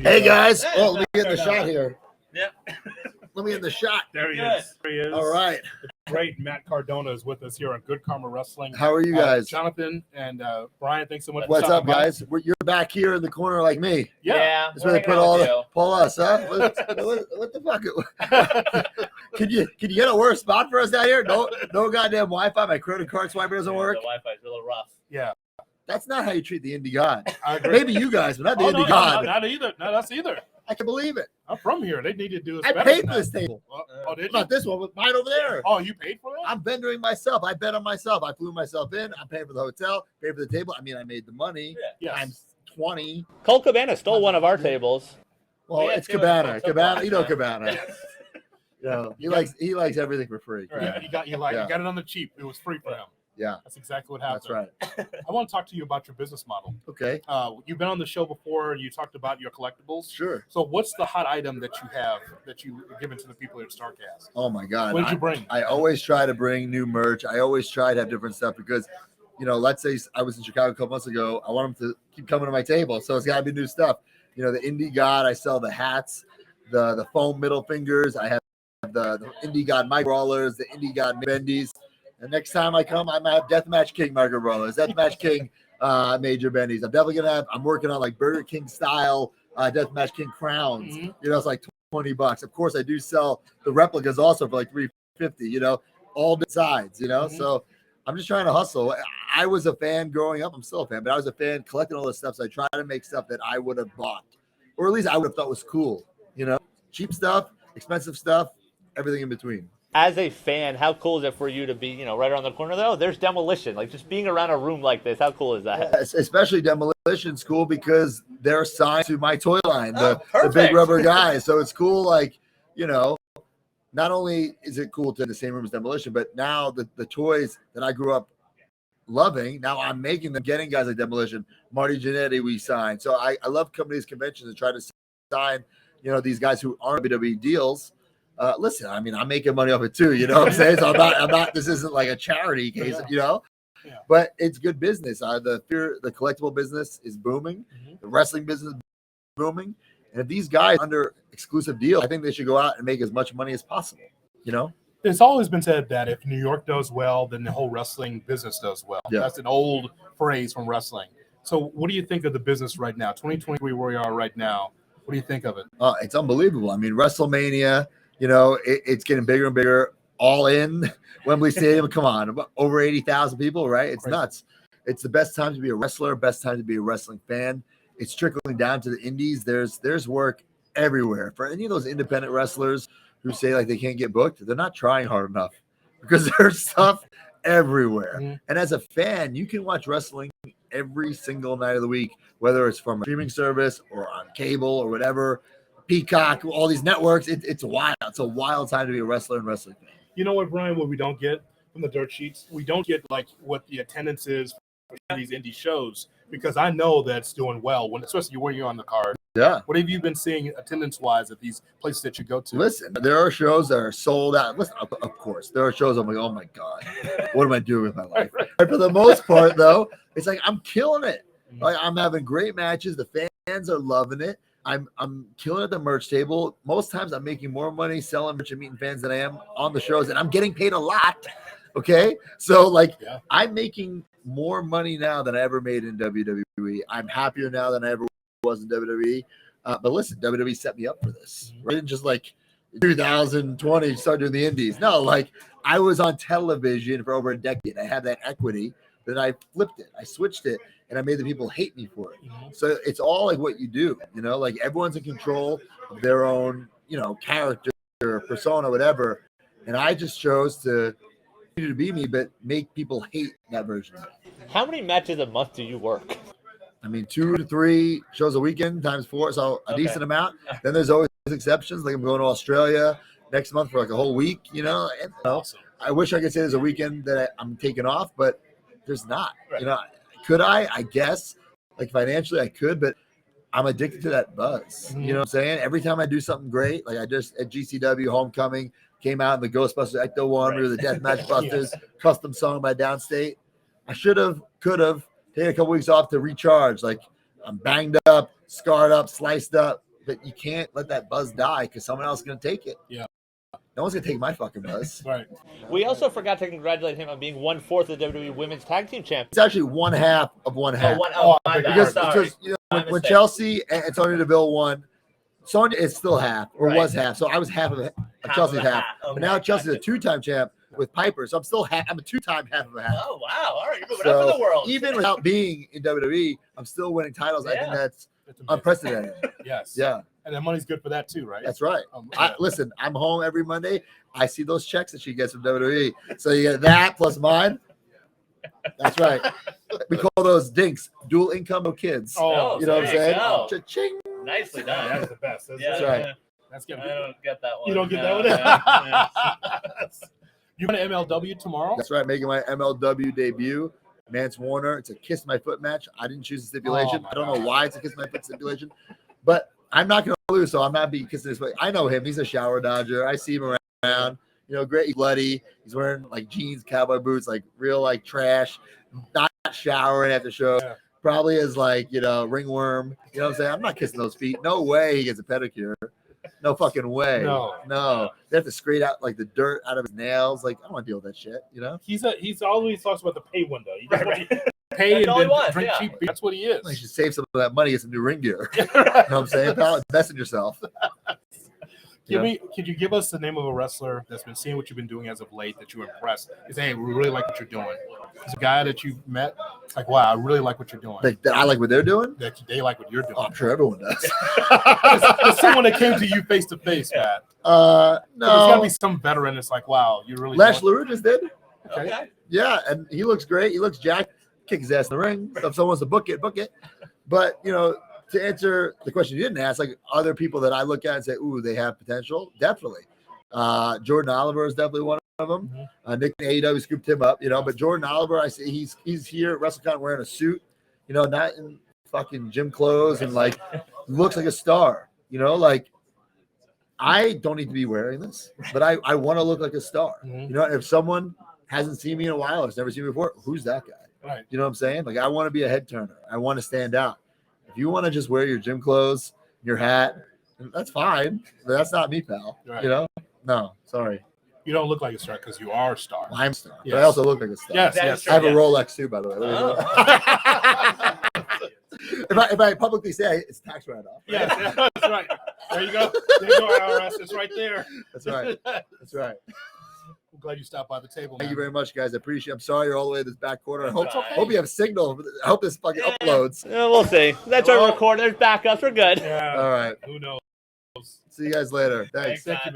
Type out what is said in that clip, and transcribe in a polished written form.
Hey guys, oh, let me get the shot here. Yeah. Let me get the shot. There he is. There he is. All right. The great Matt Cardona is with us here on Good Karma Wrestling. How are you guys? Jonathan and Brian, thanks so much. What's for up, stopping by. guys? You're back here in the corner like me. Yeah. That's where they put pull us, huh? What the fuck? Can you get a worse spot for us down here? No goddamn Wi-Fi. My credit card swiper doesn't work. The Wi-Fi is a little rough. Yeah. That's not how you treat the indie god. I agree. Maybe you guys, but not the indie god. Not either. Not us either. I can believe it. I'm from here. They need to do us I better paid than for this that. table. Oh, did you? Not this one, but mine over there. Oh, you paid for that? I'm vendoring myself. I bet on myself. I flew myself in. I'm paying for the hotel, paid for the table. I mean, I made the money. Yes. I'm 20. Colt Cabana stole one of our tables. Well, Yeah, it's Cabana. it's a Cabana, bunch, you know yeah. Cabana. Yeah, he likes everything for free. Yeah, you got it on the cheap. It was free for him. Yeah, That's exactly what happened. that's right. I want to talk to you about your business model. Okay, You've been on the show before and you talked about your collectibles. sure. So what's the hot item that you have that you given to the people at Starrcast? Oh my God, What did you bring? I always try to bring new merch. I always try to have different stuff because, let's say I was in Chicago a couple months ago. I want them to keep coming to my table, so it's got to be new stuff. The Indie God. I sell the hats, the foam middle fingers. I have the Indie God micro rollers, the Indie God bendies. And next time I come, I might have Deathmatch King micro rollers, Deathmatch King major bendies. I'm definitely gonna have. I'm working on like Burger King style Deathmatch King crowns. Mhm. It's like $20. Of course, I do sell the replicas also for like $350. All different sides. Mhm. So I'm just trying to hustle. I was a fan growing up. I'm still a fan, but I was a fan collecting all this stuff. So I try to make stuff that I would have bought, or at least I would have thought was cool. Cheap stuff, expensive stuff, everything in between. As a fan, how cool is it for you to be, right around the corner? Oh, there's Demolition. Like just being around a room like this, how cool is that? Especially Demolition School because they're signed to my toy line, the perfect. big rubber guys. So it's cool. Like, not only is it cool to in the same room as Demolition, but now the toys that I grew up loving, now I'm making them, getting guys like Demolition, Marty Jannetty we signed. So I love coming to these conventions and try to sign, these guys who aren't WWE deals. Listen, I mean, I'm making money off it too. You know what I'm saying? So I'm not. This isn't like a charity case, Yeah. But it's good business. The collectible business is booming. Mhm. The wrestling business is booming. And if these guys are under exclusive deal, I think they should go out and make as much money as possible. It's always been said that if New York does well, then the whole wrestling business does well. Yeah. That's an old phrase from wrestling. So what do you think of the business right now? 2023, where we are right now. What do you think of it? It's unbelievable. I mean, WrestleMania, it's getting bigger and bigger. All in Wembley Stadium. Come on, over 80,000 people, right? It's Crazy. nuts. It's the best time to be a wrestler, best time to be a wrestling fan. It's trickling down to the indies. There's work everywhere for any of those independent wrestlers who say like they can't get booked. They're not trying hard enough because there's stuff everywhere. Mhm. And as a fan, you can watch wrestling every single night of the week, whether it's from a streaming service or on cable or whatever, Peacock, all these networks. It's wild. It's a wild time to be a wrestler and wrestling fan. You know what, Brian? What we don't get from the dirt sheets, we don't get like what the attendance is for these indie shows because I know that's doing well especially when you're on the card. Yeah. What have you been seeing attendance-wise at these places that you go to? Listen, there are shows that are sold out. Listen, of course, there are shows I'm like, oh my God, what am I doing with my life? But for the most part, though, it's like I'm killing it. Like I'm having great matches. The fans are loving it. I'm killing at the merch table. Most times I'm making more money selling merch and meeting fans than I am on the shows, and I'm getting paid a lot. Okay, so I'm making more money now than I ever made in WWE. I'm happier now than I ever was in WWE. But listen, WWE set me up for this. I didn't just 2020 start doing the indies. No, I was on television for over a decade. I had that equity. Then I flipped it. I switched it, and I made the people hate me for it. So it's all like what you do. Everyone's in control of their own, character, persona, whatever. And I just chose to be me, but make people hate that version of me. How many matches a month do you work? I mean, 2 to 3 shows a weekend times 4, so a decent amount. Then there's always exceptions. Like I'm going to Australia next month for a whole week. Awesome. I wish I could say there's a weekend that I'm taking off, but there's not. Right. Could I? I guess. Financially, I could, but I'm addicted to that buzz. Mhm. You know what I'm saying? Every time I do something great, like I just at GCW Homecoming came out in the Ghostbusters Ecto one. Right. We were the Deathmatch Busters, custom song by Downstate. I should have, could have taken a couple weeks off to recharge. I'm banged up, scarred up, sliced up. but you can't let that buzz die because someone else is going to take it. Yeah. No one's going to take my fucking buzz. Right. We also forgot to congratulate him on being 1/4 of the WWE Women's Tag Team Champion. It's actually one half of one half. My bad. because Sorry. you know, My when mistake. Chelsea and Sonya Deville won, Sonya is still half or Right. was half. So I was half of Chelsea's half. But now Chelsea's a 2-time champ with Piper. So I'm still half. I'm a 2-time half of a half. Oh wow! All right, you're moving up in the world. Even without being in WWE, I'm still winning titles. I think that's It's amazing. unprecedented. Yes. Yeah, And that money's good for that too, right? that's right. Yeah. Listen, I'm home every Monday. I see those checks that she gets from WWE. So you get that plus mine. That's right. We call those dinks dual income, no kids. Oh, you know what I'm there you saying? go. Cha-ching. Nicely Yeah, done. that's the best. Yeah, That's right. That's I good. don't get that one. You don't get No, that yeah. You going to MLW tomorrow? That's right. Making my MLW debut. Mance Warner. It's a kiss my foot match. I didn't choose the stipulation. Oh, my I don't know God. why it's a kiss my foot stipulation, but I'm not going to lose, so I'm not being kissing his foot. I know him. He's a shower dodger. I see him around. You know, great. He's bloody. He's wearing like jeans, cowboy boots, like real like trash. Not showering after show. Yeah. Probably is like, you know, ringworm. You know what I'm saying? I'm not kissing those feet. No way he gets a pedicure. No fucking way. No. They have to scrape out like the dirt out of his nails. Like, I don't want to deal with that shit, you know? He's always talks about the pay window. He just Right, wants to pay and That's all he then wants, drink yeah. cheap beer. That's what he is. You should save some of that money, get some new ring gear. You know what I'm saying, pal? Invest in yourself. Could you give us the name of a wrestler that's been seeing what you've been doing as of late that you were impressed? Is, hey, we really like what you're doing. It's a guy that you met. It's like, wow, I really like what you're doing. Like, that I like what they're doing. That they like what you're doing. Oh, I'm sure everyone does. There's someone that came to you face to face, Matt. No. There's got to be some veteran that's like, wow, you really. Lash doing- Lure just did. Okay. Yeah, and he looks great. He looks jacked. Kick his ass in the ring. So if someone wants to book it, book it. But, you know, to answer the question you didn't ask, like other people that I look at and say, ooh, they have potential, definitely. Jordan Oliver is definitely one of them. Nick and AEW scooped him up, you know. But Jordan Oliver, I see he's here at WrestleCon wearing a suit, you know, not in fucking gym clothes, and like looks like a star, you know. Like I don't need to be wearing this, but I want to look like a star, you know. If someone hasn't seen me in a while or has never seen me before, who's that guy? Right. You know what I'm saying? Like I want to be a head turner. I want to stand out. If you want to just wear your gym clothes, your hat, that's fine. But that's not me, pal. Right. You know? No, sorry. You don't look like a star because you are a star. I'm a star. Yes. But I also look like a star. Yes, That yes. is I have a yes. Rolex too, by the way. if I publicly say it's tax write-off. Yes, that's right. There you go. There you go, IRS. It's right there. That's right. That's right. I'm glad you stopped by the table. Thank you man. very much, guys. I appreciate it. I'm sorry you're all the way to this back corner. I hope, It's okay. hope you have signal. I hope this fucking uploads. We'll see. That's our record. There's backups. We're good. Yeah. All right. Who knows? See you guys later. Thanks. Thank you, man.